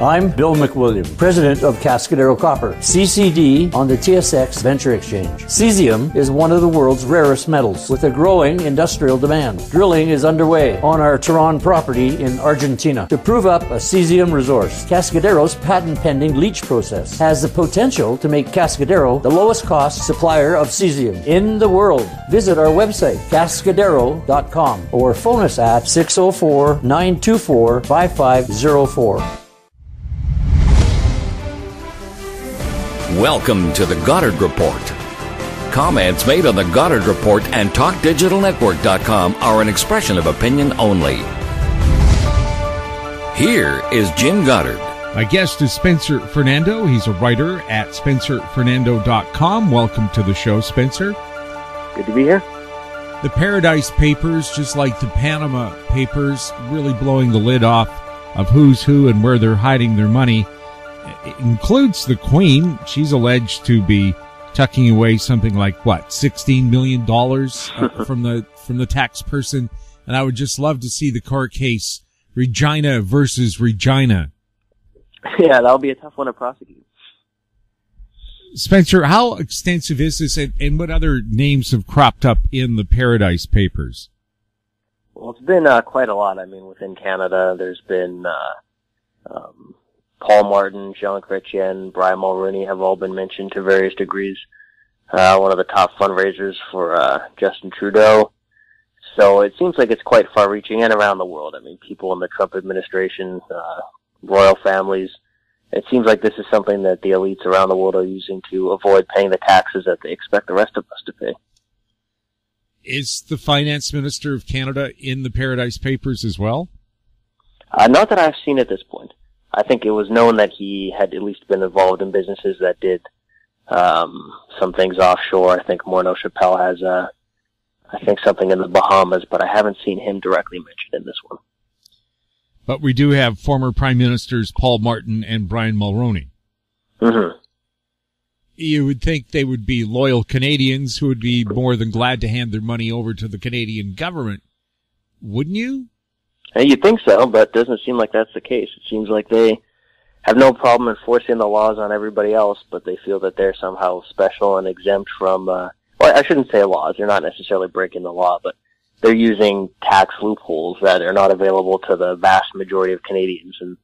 I'm Bill McWilliam, president of Cascadero Copper, CCD on the TSX Venture Exchange. Cesium is one of the world's rarest metals with a growing industrial demand. Drilling is underway on our Tehran property in Argentina to prove up a cesium resource. Cascadero's patent-pending leach process has the potential to make Cascadero the lowest cost supplier of cesium in the world. Visit our website, cascadero.com, or phone us at 604-924-5504. Welcome to the Goddard Report. Comments made on the Goddard Report and TalkDigitalNetwork.com are an expression of opinion only. Here is Jim Goddard. My guest is Spencer Fernando. He's a writer at SpencerFernando.com. Welcome to the show, Spencer. Good to be here. The Paradise Papers, just like the Panama Papers, really blowing the lid off of who's who and where they're hiding their money. It includes the Queen. She's alleged to be tucking away something like, $16 million from the tax person. And I would just love to see the court case, Regina versus Regina. Yeah, that'll be a tough one to prosecute. Spencer, how extensive is this, and what other names have cropped up in the Paradise Papers? Well, it's been quite a lot. I mean, within Canada, there's been Paul Martin, Jean Chrétien, Brian Mulroney have all been mentioned to various degrees. One of the top fundraisers for Justin Trudeau. So it seems like it's quite far-reaching and around the world. I mean, people in the Trump administration, royal families. It seems like this is something that the elites around the world are using to avoid paying the taxes that they expect the rest of us to pay. Is the finance minister of Canada in the Paradise Papers as well? Not that I've seen at this point. I think it was known that he had at least been involved in businesses that did some things offshore. I think Morneau Chappelle has, I think, something in the Bahamas, but I haven't seen him directly mentioned in this one. But we do have former Prime Ministers Paul Martin and Brian Mulroney. Mm-hmm. You would think they would be loyal Canadians who would be more than glad to hand their money over to the Canadian government. Wouldn't you? You'd think so, but it doesn't seem like that's the case. It seems like they have no problem enforcing the laws on everybody else, but they feel that they're somehow special and exempt from, well, I shouldn't say laws. They're not necessarily breaking the law, but they're using tax loopholes that are not available to the vast majority of Canadians, and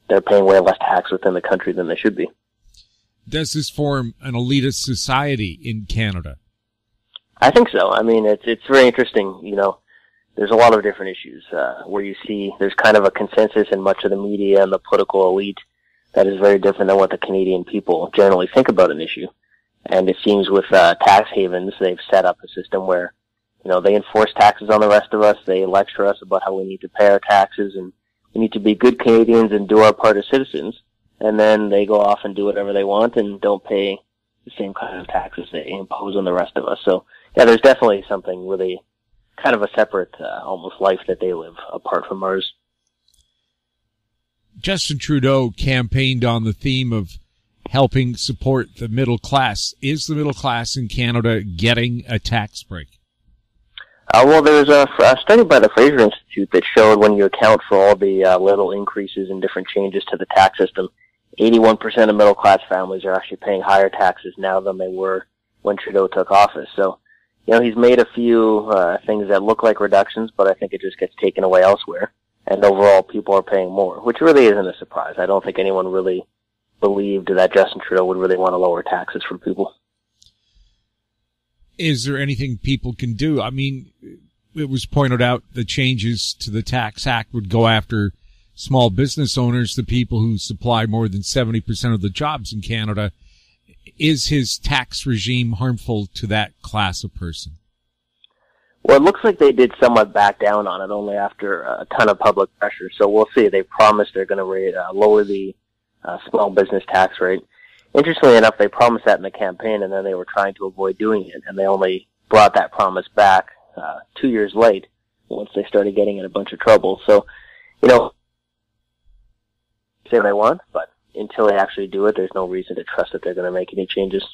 they're paying way less tax within the country than they should be. Does this form an elitist society in Canada? I think so. I mean, it's very interesting, you know. There's a lot of different issues where you see there's kind of a consensus in much of the media and the political elite that is very different than what the Canadian people generally think about an issue. And it seems with tax havens, they've set up a system where, you know, they enforce taxes on the rest of us. They lecture us about how we need to pay our taxes and we need to be good Canadians and do our part as citizens. And then they go off and do whatever they want and don't pay the same kind of taxes they impose on the rest of us. So, yeah, there's definitely something really kind of a separate, almost life that they live apart from ours. Justin Trudeau campaigned on the theme of helping support the middle class. Is the middle class in Canada getting a tax break? Well, there's a study by the Fraser Institute that showed when you account for all the little increases and different changes to the tax system, 81% of middle class families are actually paying higher taxes now than they were when Trudeau took office. So, you know, he's made a few things that look like reductions, but I think it just gets taken away elsewhere. And overall, people are paying more, which really isn't a surprise. I don't think anyone really believed that Justin Trudeau would really want to lower taxes for people. Is there anything people can do? I mean, it was pointed out the changes to the Tax Act would go after small business owners, the people who supply more than 70% of the jobs in Canada. Is his tax regime harmful to that class of person? Well, it looks like they did somewhat back down on it only after a ton of public pressure. So we'll see. They promised they're going to lower the small business tax rate. Interestingly enough, they promised that in the campaign, and then they were trying to avoid doing it, and they only brought that promise back 2 years late once they started getting in a bunch of trouble. So, you know, say they want, but until they actually do it, there's no reason to trust that they're going to make any changes.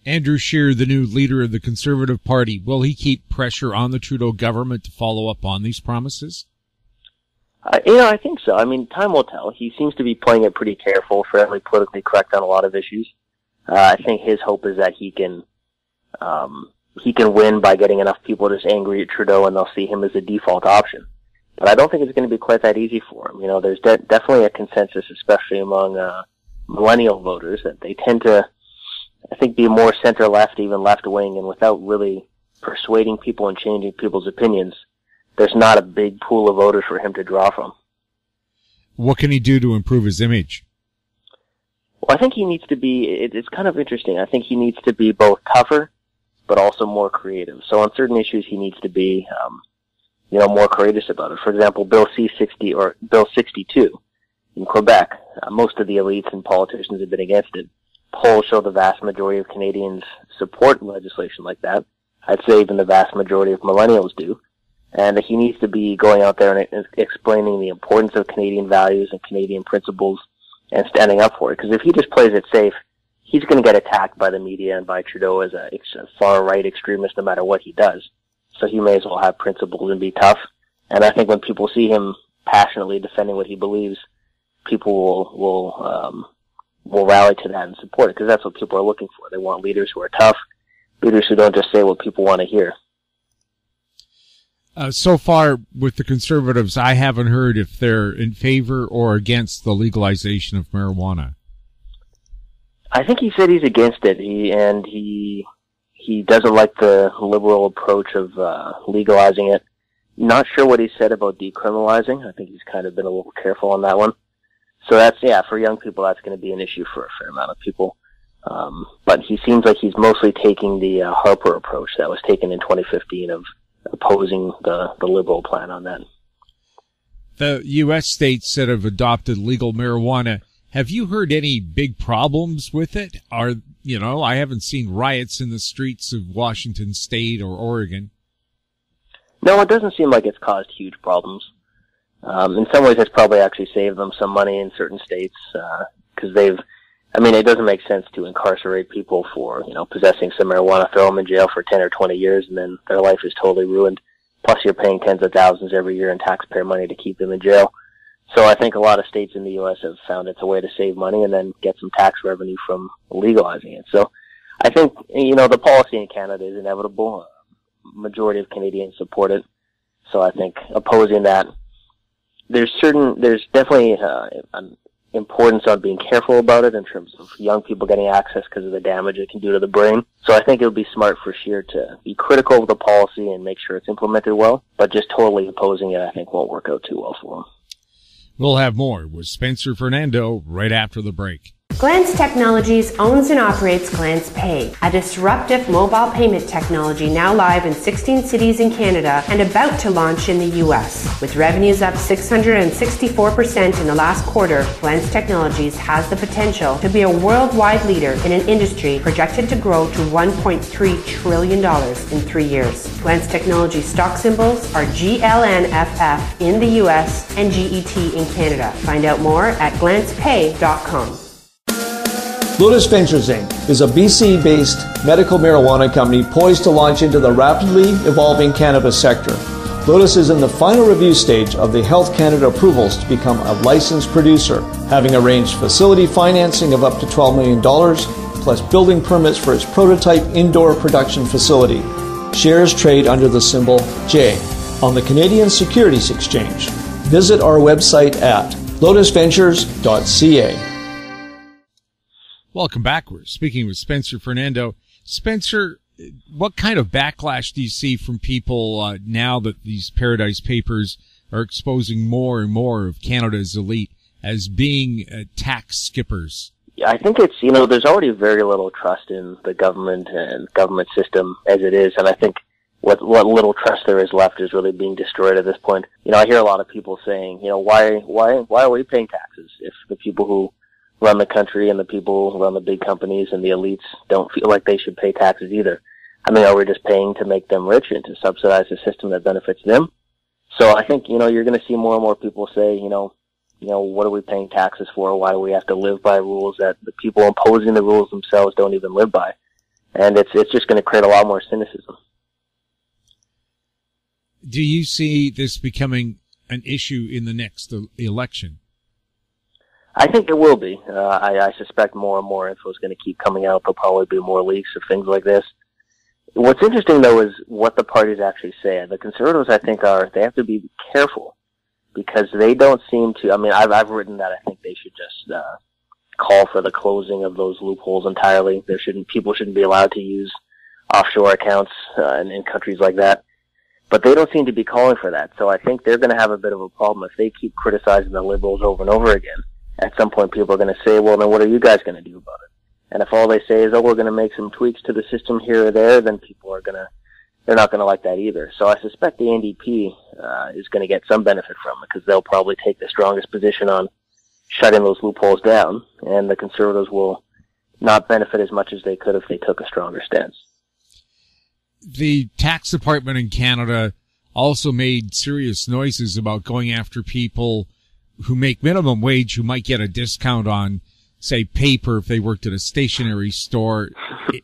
Andrew Scheer, the new leader of the Conservative Party, will he keep pressure on the Trudeau government to follow up on these promises? I think so. I mean, time will tell. He seems to be playing it pretty careful, fairly politically correct on a lot of issues. I think his hope is that he can win by getting enough people just angry at Trudeau, and they'll see him as a default option. But I don't think it's going to be quite that easy for him. There's definitely a consensus, especially among millennial voters, that they tend to, I think, be more center-left, even left-wing, and without really persuading people and changing people's opinions, there's not a big pool of voters for him to draw from. What can he do to improve his image? Well, I think he needs to be, it's kind of interesting. I think he needs to be both tougher, but also more creative. So on certain issues, he needs to be, more courageous about it. For example, Bill C-60 or Bill 62 in Quebec, most of the elites and politicians have been against it. Polls show the vast majority of Canadians support legislation like that. I'd say even the vast majority of millennials do. And he needs to be going out there and explaining the importance of Canadian values and Canadian principles and standing up for it. Because if he just plays it safe, he's going to get attacked by the media and by Trudeau as a far-right extremist no matter what he does. So he may as well have principles and be tough. And I think when people see him passionately defending what he believes, people will rally to that and support it, because that's what people are looking for. They want leaders who are tough, leaders who don't just say what people want to hear. So far, with the Conservatives, I haven't heard if they're in favor or against the legalization of marijuana. I think he said he's against it. He doesn't like the liberal approach of legalizing it. Not sure what he said about decriminalizing. I think he's kind of been a little careful on that one. So that's, for young people, that's going to be an issue for a fair amount of people. But he seems like he's mostly taking the Harper approach that was taken in 2015 of opposing the liberal plan on that. The U.S. states that have adopted legal marijuana, have you heard any big problems with it? I haven't seen riots in the streets of Washington State or Oregon. No, it doesn't seem like it's caused huge problems. In some ways, it's probably actually saved them some money in certain states, because it doesn't make sense to incarcerate people for, possessing some marijuana, throw them in jail for 10 or 20 years, and then their life is totally ruined. Plus, you're paying tens of thousands every year in taxpayer money to keep them in jail. So I think a lot of states in the U.S. have found it's a way to save money and then get some tax revenue from legalizing it. So I think, the policy in Canada is inevitable. Majority of Canadians support it. So I think opposing that, there's definitely an importance on being careful about it in terms of young people getting access because of the damage it can do to the brain. So I think it would be smart for Scheer to be critical of the policy and make sure it's implemented well, but just totally opposing it I think won't work out too well for him. We'll have more with Spencer Fernando right after the break. Glance Technologies owns and operates Glance Pay, a disruptive mobile payment technology now live in 16 cities in Canada and about to launch in the US. With revenues up 664% in the last quarter, Glance Technologies has the potential to be a worldwide leader in an industry projected to grow to $1.3 trillion in 3 years. Glance Technologies stock symbols are GLNFF in the US and GET in Canada. Find out more at glancepay.com. Lotus Ventures Inc. is a BC-based medical marijuana company poised to launch into the rapidly evolving cannabis sector. Lotus is in the final review stage of the Health Canada approvals to become a licensed producer, having arranged facility financing of up to $12 million, plus building permits for its prototype indoor production facility. Shares trade under the symbol J on the Canadian Securities Exchange. Visit our website at lotusventures.ca. Welcome back. We're speaking with Spencer Fernando. Spencer, what kind of backlash do you see from people now that these Paradise Papers are exposing more and more of Canada's elite as being tax skippers? Yeah, I think it's, there's already very little trust in the government and government system as it is, and I think what little trust there is left is really being destroyed at this point. I hear a lot of people saying, why are we paying taxes if the people who run the country and the people who run the big companies and the elites don't feel like they should pay taxes either? Are we just paying to make them rich and to subsidize a system that benefits them? So I think, you're going to see more and more people say, what are we paying taxes for? Why do we have to live by rules that the people imposing the rules themselves don't even live by? And it's just going to create a lot more cynicism. Do you see this becoming an issue in the next election? I think it will be. I suspect more and more info is going to keep coming out. There'll probably be more leaks of things like this. What's interesting, though, is what the parties actually say. The Conservatives, I think, they have to be careful because they don't seem to. I mean, I've written that I think they should just call for the closing of those loopholes entirely. People shouldn't be allowed to use offshore accounts in countries like that. But they don't seem to be calling for that. So I think they're going to have a bit of a problem if they keep criticizing the Liberals over and over again. At some point, people are going to say, well, then what are you guys going to do about it? And if all they say is, oh, we're going to make some tweaks to the system here or there, then people they're not going to like that either. So I suspect the NDP is going to get some benefit from it because they'll probably take the strongest position on shutting those loopholes down, and the Conservatives will not benefit as much as they could if they took a stronger stance. The tax department in Canada also made serious noises about going after people who make minimum wage who might get a discount on, say, paper if they worked at a stationery store.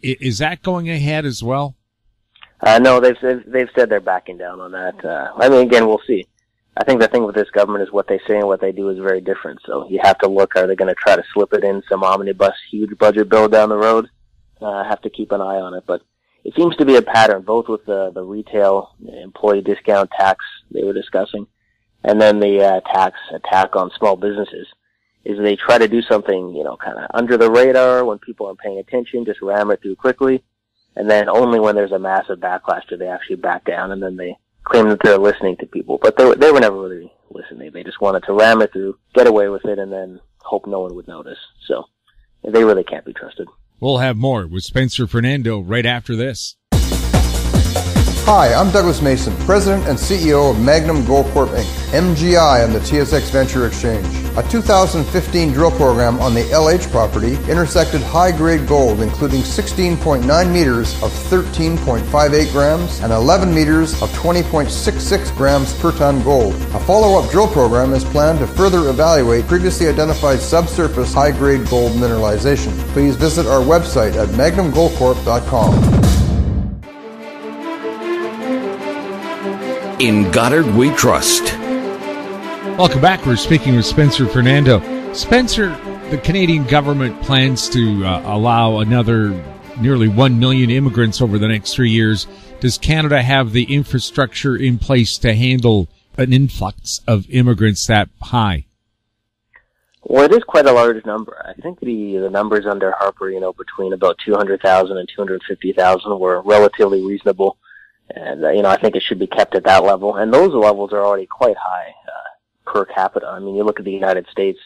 Is that going ahead as well? No, they've said they're backing down on that. I mean, again, we'll see. I think the thing with this government is what they say and what they do is very different. So you have to look, are they going to try to slip it in some omnibus huge budget bill down the road? Have to keep an eye on it. But it seems to be a pattern, both with the retail employee discount tax they were discussing, and then the tax attack on small businesses, is they try to do something, kind of under the radar when people aren't paying attention, just ram it through quickly, and then only when there's a massive backlash do they actually back down, and then they claim that they're listening to people. But they were never really listening. They just wanted to ram it through, get away with it, and then hope no one would notice. So they really can't be trusted. We'll have more with Spencer Fernando right after this. Hi, I'm Douglas Mason, President and CEO of Magnum Gold Corp Inc., MGI on the TSX Venture Exchange. A 2015 drill program on the LH property intersected high-grade gold, including 16.9 meters of 13.58 grams and 11 meters of 20.66 grams per ton gold. A follow-up drill program is planned to further evaluate previously identified subsurface high-grade gold mineralization. Please visit our website at magnumgoldcorp.com. In Goddard we trust. Welcome back. We're speaking with Spencer Fernando. Spencer, the Canadian government plans to allow another nearly 1 million immigrants over the next 3 years. Does Canada have the infrastructure in place to handle an influx of immigrants that high? Well, it is quite a large number. I think the numbers under Harper, between about 200,000 and 250,000 were relatively reasonable. And, I think it should be kept at that level. And those levels are already quite high per capita. I mean, you look at the United States,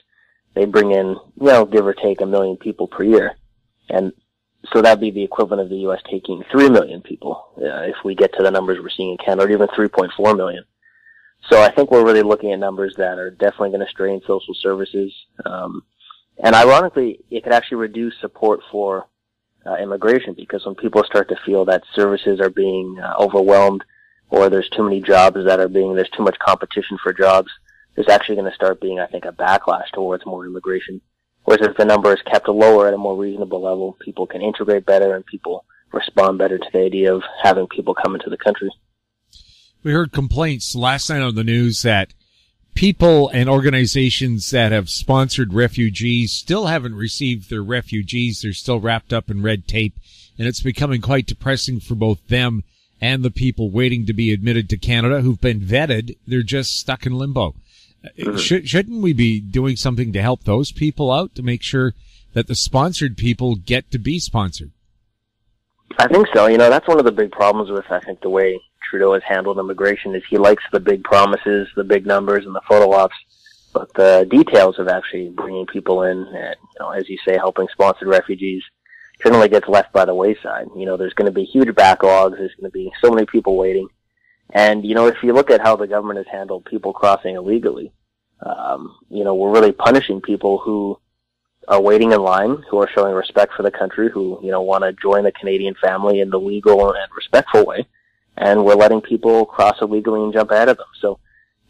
they bring in, give or take 1 million people per year. And so that'd be the equivalent of the U.S. taking 3 million people if we get to the numbers we're seeing in Canada, or even 3.4 million. So I think we're really looking at numbers that are definitely going to strain social services. And ironically, it could actually reduce support for immigration, because when people start to feel that services are being overwhelmed, or there's too many jobs there's too much competition for jobs, there's actually going to start being, I think, a backlash towards more immigration. Whereas if the number is kept lower at a more reasonable level, people can integrate better and people respond better to the idea of having people come into the country. We heard complaints last night on the news that people and organizations that have sponsored refugees still haven't received their refugees. They're still wrapped up in red tape, and it's becoming quite depressing for both them and the people waiting to be admitted to Canada who've been vetted. They're just stuck in limbo. Shouldn't we be doing something to help those people out, to make sure that the sponsored people get to be sponsored? I think so. That's one of the big problems with, I think, the way Trudeau has handled immigration, is he likes the big promises, the big numbers, and the photo ops, but the details of actually bringing people in and, as you say, helping sponsored refugees generally gets left by the wayside. There's going to be huge backlogs. There's going to be so many people waiting. And, if you look at how the government has handled people crossing illegally, we're really punishing people who are waiting in line, who are showing respect for the country, who, want to join the Canadian family in the legal and respectful way. And we're letting people cross illegally and jump ahead of them. So,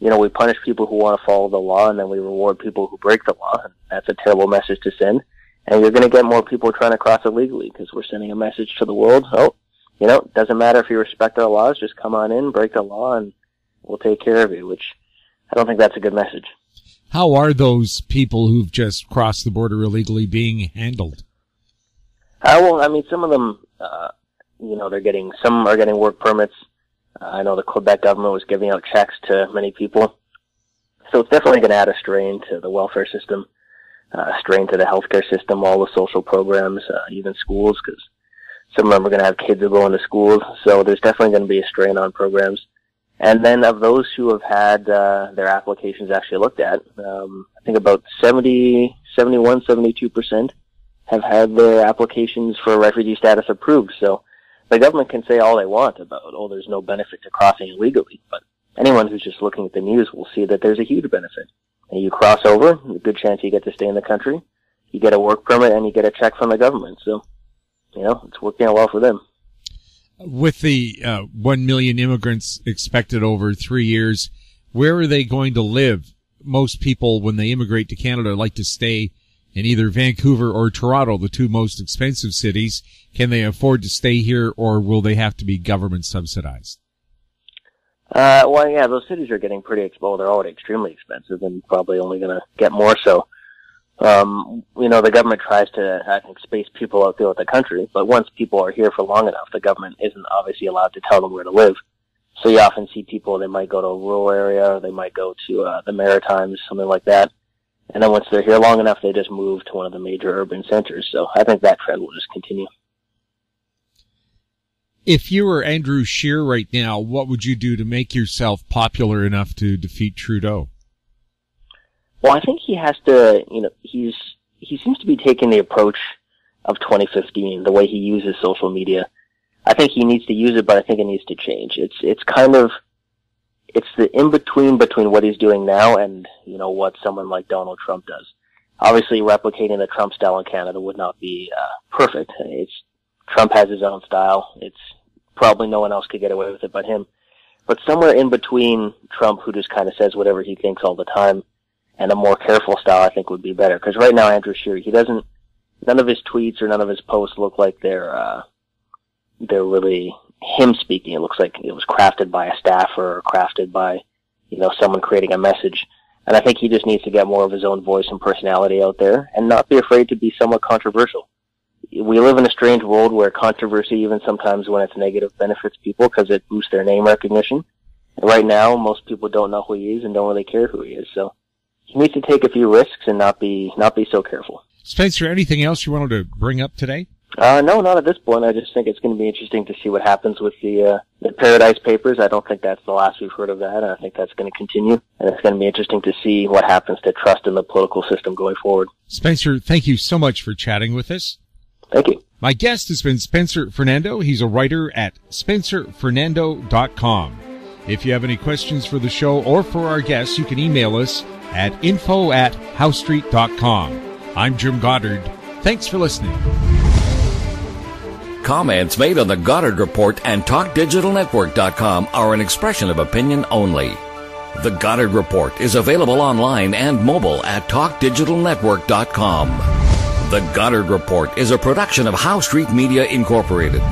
we punish people who want to follow the law, and then we reward people who break the law. And that's a terrible message to send. And you're going to get more people trying to cross illegally, because we're sending a message to the world. Oh, it doesn't matter if you respect our laws, just come on in, break the law, and we'll take care of you, which I don't think that's a good message. How are those people who've just crossed the border illegally being handled? Well, I mean, some of them, some are getting work permits. I know the Quebec government was giving out checks to many people. So it's definitely going to add a strain to the welfare system, a strain to the healthcare system, all the social programs, even schools, because some of them are going to have kids who go into schools. So there's definitely going to be a strain on programs. And then of those who have had their applications actually looked at, I think about 72% have had their applications for refugee status approved. So the government can say all they want about, there's no benefit to crossing illegally, but anyone who's just looking at the news will see that there's a huge benefit. And you cross over, a good chance you get to stay in the country, you get a work permit, and you get a check from the government. So, it's working out well for them. With the 1 million immigrants expected over 3 years, where are they going to live? Most people, when they immigrate to Canada, like to stay in either Vancouver or Toronto, the two most expensive cities. Can they afford to stay here, or will they have to be government subsidized? Those cities are getting pretty expensive. They're already extremely expensive and probably only going to get more so. The government tries to, I think, space people out throughout the country, but once people are here for long enough, the government isn't obviously allowed to tell them where to live. So you often see people, they might go to a rural area, or they might go to the Maritimes, something like that. And then once they're here long enough, they just move to one of the major urban centers. So I think that trend will just continue. If you were Andrew Scheer right now, what would you do to make yourself popular enough to defeat Trudeau? Well, I think he has to, he seems to be taking the approach of 2015, the way he uses social media. I think he needs to use it, but I think it needs to change. It's the in-between between what he's doing now and, what someone like Donald Trump does. Obviously, replicating the Trump style in Canada would not be perfect. Trump has his own style. It's probably no one else could get away with it but him. But somewhere in between Trump, who just kind of says whatever he thinks all the time, and a more careful style, I think, would be better. Because right now, Andrew Scheer, none of his tweets or none of his posts look like they're really him speaking. It looks like it was crafted by a staffer or crafted by, someone creating a message. And I think he just needs to get more of his own voice and personality out there and not be afraid to be somewhat controversial. We live in a strange world where controversy, even sometimes when it's negative, benefits people because it boosts their name recognition. And right now, most people don't know who he is and don't really care who he is. So he needs to take a few risks and not be so careful. Spencer, anything else you wanted to bring up today? No, not at this point. I just think it's going to be interesting to see what happens with the Paradise Papers. I don't think that's the last we've heard of that. I think that's going to continue. And it's going to be interesting to see what happens to trust in the political system going forward. Spencer, thank you so much for chatting with us. Thank you. My guest has been Spencer Fernando. He's a writer at spencerfernando.com. If you have any questions for the show or for our guests, you can email us at info@howstreet.com. I'm Jim Goddard. Thanks for listening. Comments made on the Goddard Report and TalkDigitalNetwork.com are an expression of opinion only. The Goddard Report is available online and mobile at TalkDigitalNetwork.com. The Goddard Report is a production of How Street Media Incorporated.